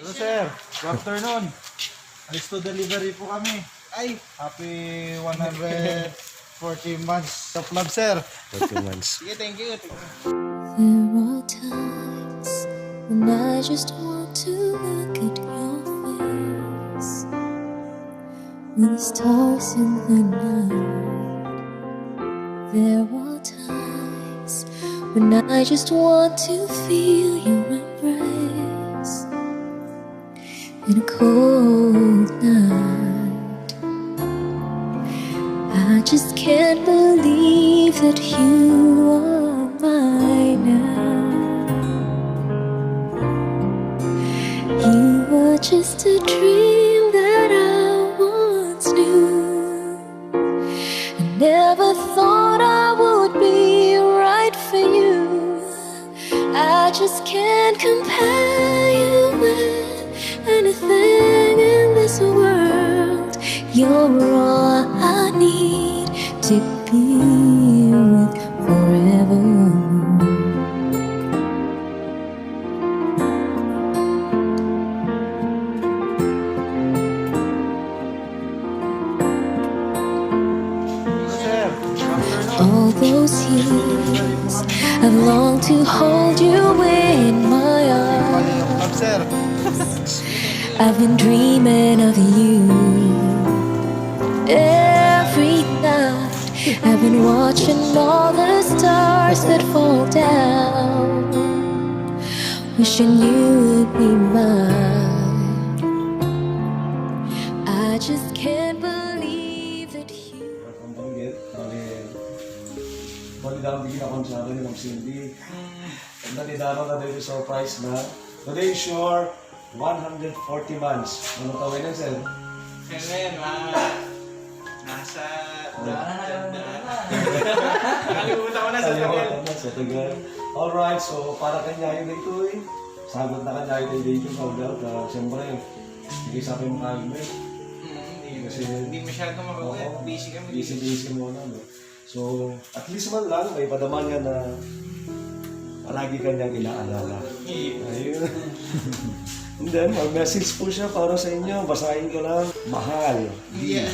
Hello sir, good afternoon. Alis to delivery po kami. Ay, happy 140 months of love sir. 40 months. Sige, thank you. There are times when I just want to look at your face. With the stars in the night. There are times when I just want to feel your embrace. In a cold night, I just can't believe that you are mine now. You were just a dream that I once knew. I never thought I would be right for you. I just can't compare you with anything in this world. You're all I need to be with forever. Sir, good afternoon. All those years I've longed to hold you in my Money arms. of love sir. I've been dreaming of you every night. I've been watching all the stars that fall down, wishing you would be mine. I just can't believe that you. Ang banggit, bali daw bigyan akong sabi ni Ma'am Cindy. And nanidaro na din yung surprise na today is your 140 months. Ano tawin yan, sir? Kaya ngayon, nasa nakalimutan ko na sa tagal. Sa tagal. Alright, so para kanya yun ito eh. Sagot na kanya yun dito, no doubt. Siyempre, hindi sa akin makalimutan. Hindi masyado makauwi. Busy kami. Busy muna, no? So, at least man lang, may padama niya na palagi kanyang inaalala. Ayun. And then, mag-message po siya para sa inyo. Basahin ko lang. Mahal. Yeah.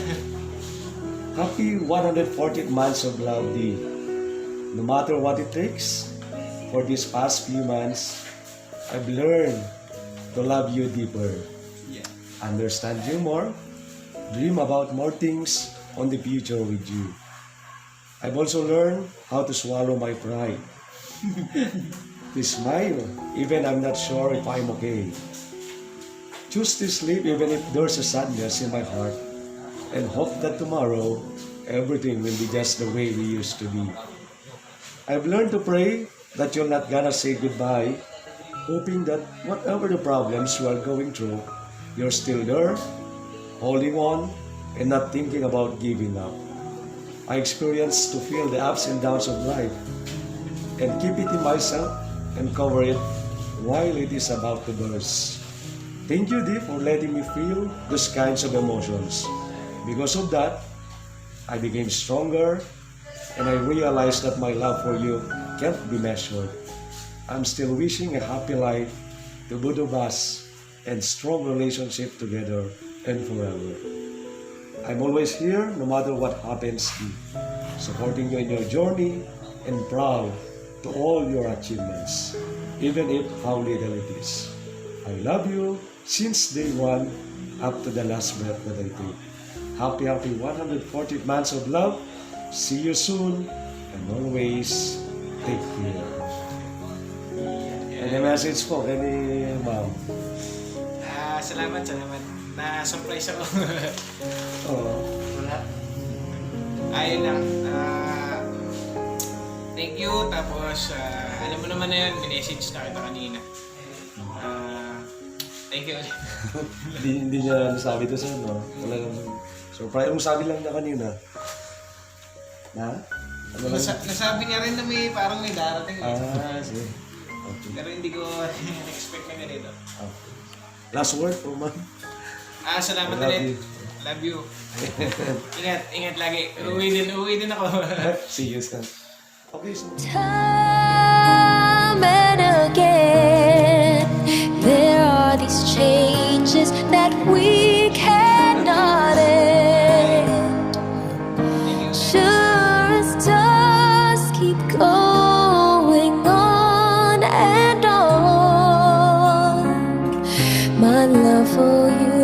Happy 140th months of love, D. No matter what it takes, for these past few months, I've learned to love you deeper. Yeah. Understand you more, dream about more things on the future with you. I've also learned how to swallow my pride. To smile, even I'm not sure if I'm okay. Choose to sleep even if there's a sadness in my heart, and hope that tomorrow everything will be just the way we used to be. I've learned to pray that you're not gonna say goodbye, hoping that whatever the problems you are going through, you're still there, holding on, and not thinking about giving up. I experience to feel the ups and downs of life, and keep it in myself and cover it while it is about to burst. Thank you, Dee, for letting me feel those kinds of emotions. Because of that, I became stronger, and I realized that my love for you can't be measured. I'm still wishing a happy life to both of us and strong relationship together and forever. I'm always here no matter what happens, Dee, supporting you in your journey and proud to all your achievements, even if how little it is. I love you since day one up to the last breath that I take. Happy 140 months of love. See you soon and always take care. Any message po kay ni Ma'am? Salamat. Na-surprise ako. Oo. Wala. Ayun lang. Thank you. Tapos, alam mo naman na yun, minessage na kita kanina. Thank you. Hindi niya nasabi to sa ano. Talagang surprise. Ang sabi lang niya kanina. Na? Ano lang? Nasabi niya rin na parang may darating. Sige. Okay. Pero hindi ko expect na ganito. Okay. Last word po, Ma'am. Salamat I love ulit. you. Love you. Ingat lagi. Uwi din ako. See you soon. Okay, so... Time and again, there are these chains. wishes that we cannot end. Sure as stars keep going on and on, my love for you